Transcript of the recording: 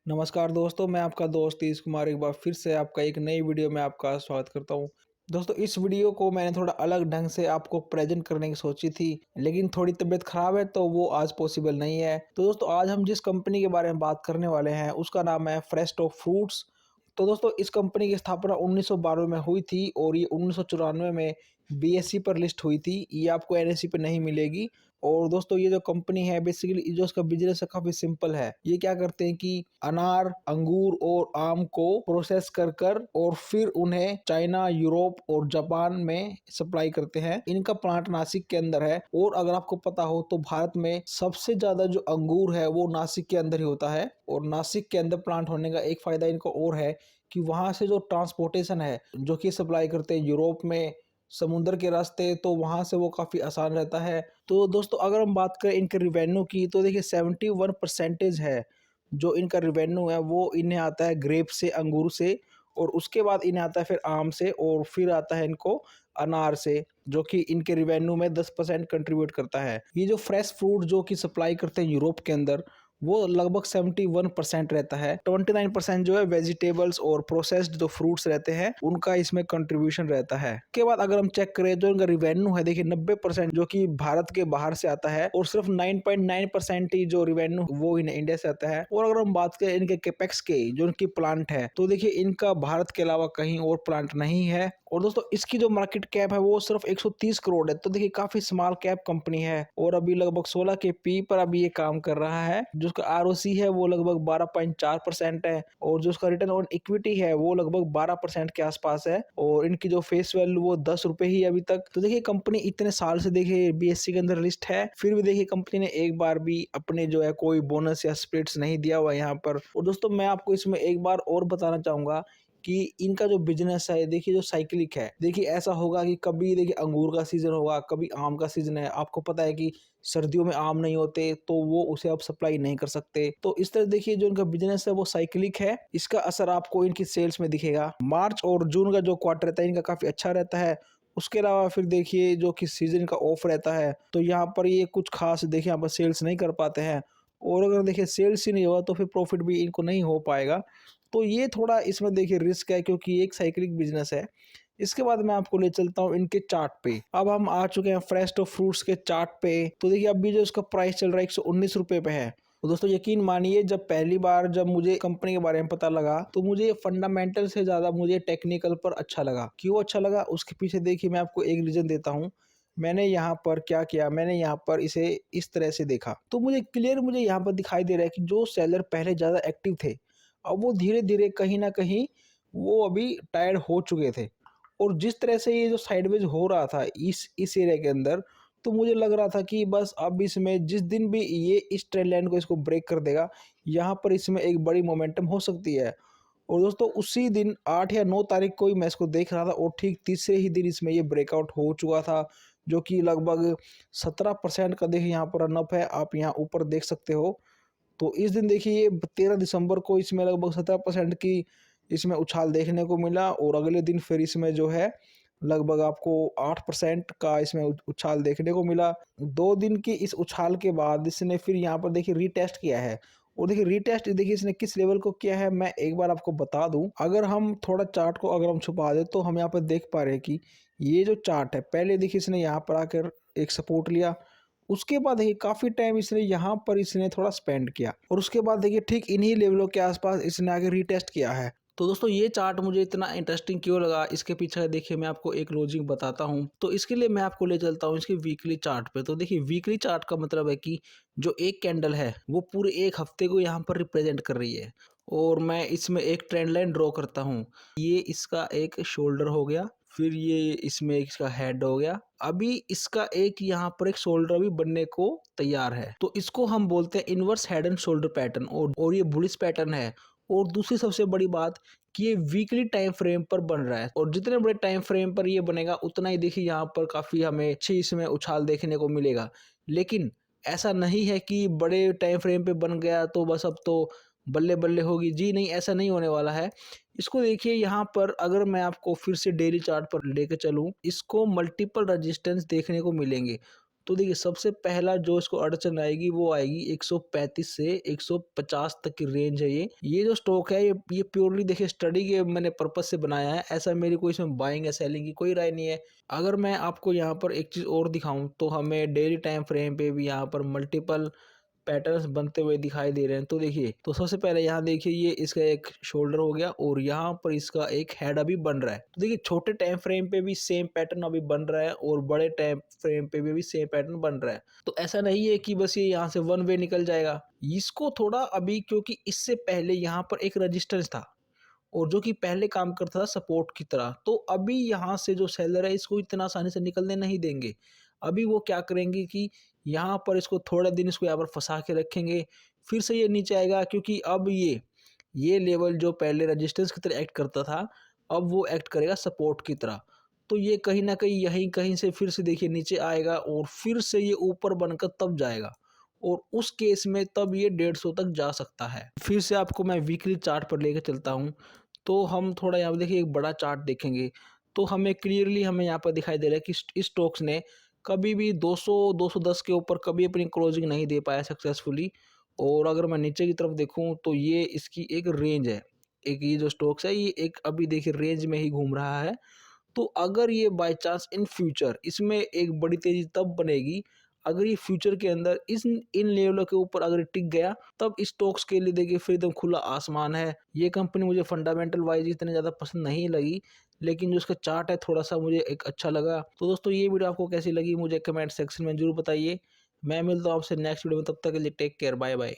नमस्कार दोस्तों, मैं आपका दोस्त तीज कुमार एक बार फिर से आपका एक नई वीडियो में आपका स्वागत करता हूं। दोस्तों, इस वीडियो को मैंने थोड़ा अलग ढंग से आपको प्रेजेंट करने की सोची थी, लेकिन थोड़ी तबीयत खराब है तो वो आज पॉसिबल नहीं है। तो दोस्तों, आज हम जिस कंपनी के बारे में बात करने वाले हैं उसका नाम है फ्रेश टॉप फ्रूट्स। तो दोस्तों, इस कंपनी की स्थापना 1992 में हुई थी और ये 1994 में बीएसई पर लिस्ट हुई थी। ये आपको एनएसई पे नहीं मिलेगी। और दोस्तों, ये जो कंपनी है बेसिकली जो इसका बिजनेस है काफी सिंपल है। ये क्या करते हैं कि अनार, अंगूर और आम को प्रोसेस कर कर और फिर उन्हें चाइना, यूरोप और जापान में सप्लाई करते हैं। इनका प्लांट नासिक के अंदर है। और अगर आपको पता हो तो भारत में सबसे ज्यादा जो अंगूर है वो नासिक के अंदर ही होता है। और नासिक के अंदर प्लांट होने का एक फायदा इनको और है कि वहां से जो ट्रांसपोर्टेशन है जो कि सप्लाई करते हैं यूरोप में समुद्र के रास्ते, तो वहां से वो काफी आसान रहता है। तो दोस्तों, अगर हम बात करें इनके रिवेन्यू की तो देखिए 71% है जो इनका रिवेन्यू है वो इन्हें आता है ग्रेप से, अंगूर से। और उसके बाद इन्हें आता है फिर आम से और फिर आता है इनको अनार से, जो कि इनके रिवेन्यू में 10% कंट्रीब्यूट करता है। ये जो फ्रेश फ्रूट जो कि सप्लाई करते हैं यूरोप के अंदर वो लगभग 71% रहता है। 29% जो है वेजिटेबल्स और प्रोसेस्ड जो फ्रूट्स रहते हैं उनका इसमें कंट्रीब्यूशन रहता है। उसके बाद अगर हम चेक करें जो इनका रिवेन्यू है, देखिए 90% जो कि भारत के बाहर से आता है और सिर्फ 9.9% ही जो रिवेन्यू वो इंडिया से आता है। और अगर हम बात करें इनके कैपेक्स के, जो इनकी प्लांट है, तो देखिए इनका भारत के अलावा कहीं और प्लांट नहीं है। और दोस्तों, इसकी जो मार्केट कैप है वो सिर्फ 130 करोड़ है। तो देखिए काफी स्मॉल कैप कंपनी है और अभी लगभग 16 के पी पर अभी ये काम कर रहा है। जो उसका आरओसी है वो लगभग 12.4% है और जो उसका रिटर्न ऑन इक्विटी है वो लगभग 12% के आसपास है। और इनकी जो फेस वैल्यू वो 10 रुपए ही अभी तक। तो देखिए कंपनी इतने साल से देखिए बीएससी के अंदर लिस्ट है, फिर भी देखिए कंपनी ने एक बार भी अपने जो है कोई बोनस या स्प्लिट्स नहीं दिया हुआ यहाँ पर। और दोस्तों, मैं आपको इसमें एक बार और बताना चाहूंगा कि इनका जो बिजनेस है देखिए जो साइक्लिक है। देखिए ऐसा होगा कि कभी देखिए अंगूर का सीजन होगा, कभी आम का सीजन है। आपको पता है कि सर्दियों में आम नहीं होते तो वो उसे आप सप्लाई नहीं कर सकते। तो इस तरह देखिए जो इनका बिजनेस है वो साइक्लिक है। इसका असर आपको इनकी सेल्स में दिखेगा। मार्च और जून का जो क्वार्टर रहता है इनका काफी अच्छा रहता है। उसके अलावा फिर देखिए जो कि सीजन का ऑफ रहता है तो यहाँ पर ये कुछ खास देखिए यहाँ पर सेल्स नहीं कर पाते हैं। और अगर देखिए सेल्स ही नहीं होगा तो फिर प्रॉफिट भी इनको नहीं हो पाएगा। तो ये थोड़ा इसमें देखिए रिस्क है क्योंकि ये एक साइक्लिक बिजनेस है। इसके बाद मैं आपको ले चलता हूँ इनके चार्ट पे। अब हम आ चुके हैं फ्रेश टॉप फ्रूट्स के चार्ट पे। तो देखिए अभी जो इसका प्राइस चल रहा है 119 रुपए पे है। तो दोस्तों, यकीन मानिए जब पहली बार जब मुझे कंपनी के बारे में पता लगा तो मुझे फंडामेंटल से ज्यादा मुझे टेक्निकल पर अच्छा लगा। क्यों अच्छा लगा उसके पीछे देखिए मैं आपको एक रीजन देता हूँ। मैंने यहाँ पर क्या किया, मैंने यहाँ पर इसे इस तरह से देखा तो मुझे यहाँ पर दिखाई दे रहा है कि जो सेलर पहले ज्यादा एक्टिव थे अब वो धीरे धीरे कहीं ना कहीं वो अभी टायर्ड हो चुके थे। और जिस तरह से ये जो साइडवेज हो रहा था इस एरिया के अंदर, तो मुझे लग रहा था कि बस अब इसमें जिस दिन भी ये इस ट्रेंड लाइन को इसको ब्रेक कर देगा, यहाँ पर इसमें एक बड़ी मोमेंटम हो सकती है। और दोस्तों, उसी दिन 8 या 9 तारीख को ही मैं इसको देख रहा था और ठीक तीसरे ही दिन इसमें ये ब्रेकआउट हो चुका था, जो कि लगभग 17% का देखिए यहाँ पर रनअप है। आप यहाँ ऊपर देख सकते हो। तो इस दिन देखिए ये 13 दिसंबर को इसमें लगभग 17% की इसमें उछाल देखने को मिला और अगले दिन फिर इसमें जो है लगभग आपको 8% का इसमें उछाल देखने को मिला। 2 दिन की इस उछाल के बाद इसने फिर यहाँ पर देखिए रीटेस्ट किया है। और देखिए रीटेस्ट देखिए इसने किस लेवल को किया है मैं एक बार आपको बता दूं। अगर हम थोड़ा चार्ट को अगर हम छुपा दे तो हम यहाँ पर देख पा रहे हैं कि ये जो चार्ट है पहले देखिए इसने यहाँ पर आकर एक सपोर्ट लिया। उसके बाद देखिए काफी टाइम इसने यहाँ पर इसने थोड़ा स्पेंड किया और उसके बाद देखिए ठीक इन्हीं लेवलों के आसपास इसने आगे रीटेस्ट किया है। तो दोस्तों, ये चार्ट मुझे इतना इंटरेस्टिंग क्यों लगा इसके पीछे देखिए मैं आपको एक लॉजिक बताता हूँ। तो इसके लिए मैं आपको ले चलता हूँ इसके वीकली चार्ट पे। तो देखिए वीकली चार्ट का मतलब है कि जो एक कैंडल है वो पूरे एक हफ्ते को यहाँ पर रिप्रेजेंट कर रही है। और मैं इसमें एक ट्रेंड लाइन ड्रॉ करता हूँ। ये इसका एक शोल्डर हो गया, फिर ये इसमें इसका हेड हो गया। अभी इसका एक यहाँ पर एक शोल्डर भी बनने को तैयार है। तो इसको हम बोलते हैं inverse head and shoulder pattern और ये बुलिश पैटर्न है। और दूसरी सबसे बड़ी बात कि ये वीकली टाइम फ्रेम पर बन रहा है और जितने बड़े टाइम फ्रेम पर ये बनेगा उतना ही देखिए यहाँ पर काफी हमें अच्छी इसमें उछाल देखने को मिलेगा। लेकिन ऐसा नहीं है कि बड़े टाइम फ्रेम पे बन गया तो बस अब तो बल्ले बल्ले होगी। जी नहीं, ऐसा नहीं होने वाला है। इसको देखिए यहाँ पर अगर मैं आपको फिर से डेली चार्ट पर लेके चलूं, इसको मल्टीपल रेजिस्टेंस देखने को मिलेंगे। तो देखिए सबसे पहला जो इसको अड़चन आएगी वो आएगी 135 से 150 तक की रेंज है ये जो स्टॉक है ये प्योरली देखिए स्टडी के मैंने पर्पज से बनाया है। ऐसा मेरी कोई इसमें बाइंग या सेलिंग की कोई राय नहीं है। अगर मैं आपको यहाँ पर एक चीज़ और दिखाऊं तो हमें डेली टाइम फ्रेम पे भी यहाँ पर मल्टीपल पैटर्न्स बनते हुए दिखाई दे रहे हैं। तो देखिए तो सबसे पहले यहाँ देखिए ये इसका एक शोल्डर हो गया और यहाँ पर इसका एक हेड अभी बन रहा है। तो देखिए छोटे टाइम फ्रेम पे भी सेम पैटर्न अभी बन रहा है और बड़े टाइम फ्रेम पे भी सेम पैटर्न बन रहा है। तो ऐसा नहीं है कि बस ये यहाँ से वन वे निकल जाएगा। इसको थोड़ा अभी, क्योंकि इससे पहले यहाँ पर एक रेजिस्टेंस था और जो कि पहले काम करता था सपोर्ट की तरह, तो अभी यहाँ से जो सेलर है इसको इतना आसानी से निकलने नहीं देंगे। अभी वो क्या करेंगे कि यहाँ पर इसको थोड़ा दिन इसको यहाँ पर फंसा के रखेंगे, फिर से ये नीचे आएगा, क्योंकि अब ये लेवल जो पहले रेजिस्टेंस की तरह एक्ट करता था, अब वो एक्ट करेगा सपोर्ट की तरह। तो ये कहीं न कहीं यहीं कहीं से फिर से देखिए नीचे आएगा और फिर से ये ऊपर बनकर तब जाएगा और उस केस में तब ये 150 तक जा सकता है। फिर से आपको मैं वीकली चार्ट पर लेके चलता हूँ। तो हम थोड़ा यहाँ पे देखिए एक बड़ा चार्ट देखेंगे, तो हमें क्लियरली हमें यहाँ पर दिखाई दे रहा है कि इस स्टॉक्स ने कभी भी 200-210 के ऊपर कभी अपनी क्लोजिंग नहीं दे पाया सक्सेसफुली। और अगर मैं नीचे की तरफ देखूँ तो ये इसकी एक रेंज है। एक ये जो स्टॉक्स है ये एक अभी देखिए रेंज में ही घूम रहा है। तो अगर ये बाय चांस इन फ्यूचर इसमें एक बड़ी तेज़ी तब बनेगी, अगर ये फ्यूचर के अंदर इन लेवलों के ऊपर अगर टिक गया, तब स्टॉक्स के लिए देखिए फिर एकदम खुला आसमान है। ये कंपनी मुझे फंडामेंटल वाइज़ इतनी ज़्यादा पसंद नहीं लगी, लेकिन जो इसका चार्ट है थोड़ा-सा मुझे एक अच्छा लगा। तो दोस्तों ये वीडियो आपको कैसी लगी मुझे कमेंट सेक्शन में ज़रूर बताइए। मैं मिलता हूँ आपसे नेक्स्ट वीडियो में, तब तक के लिए टेक केयर, बाय बाय।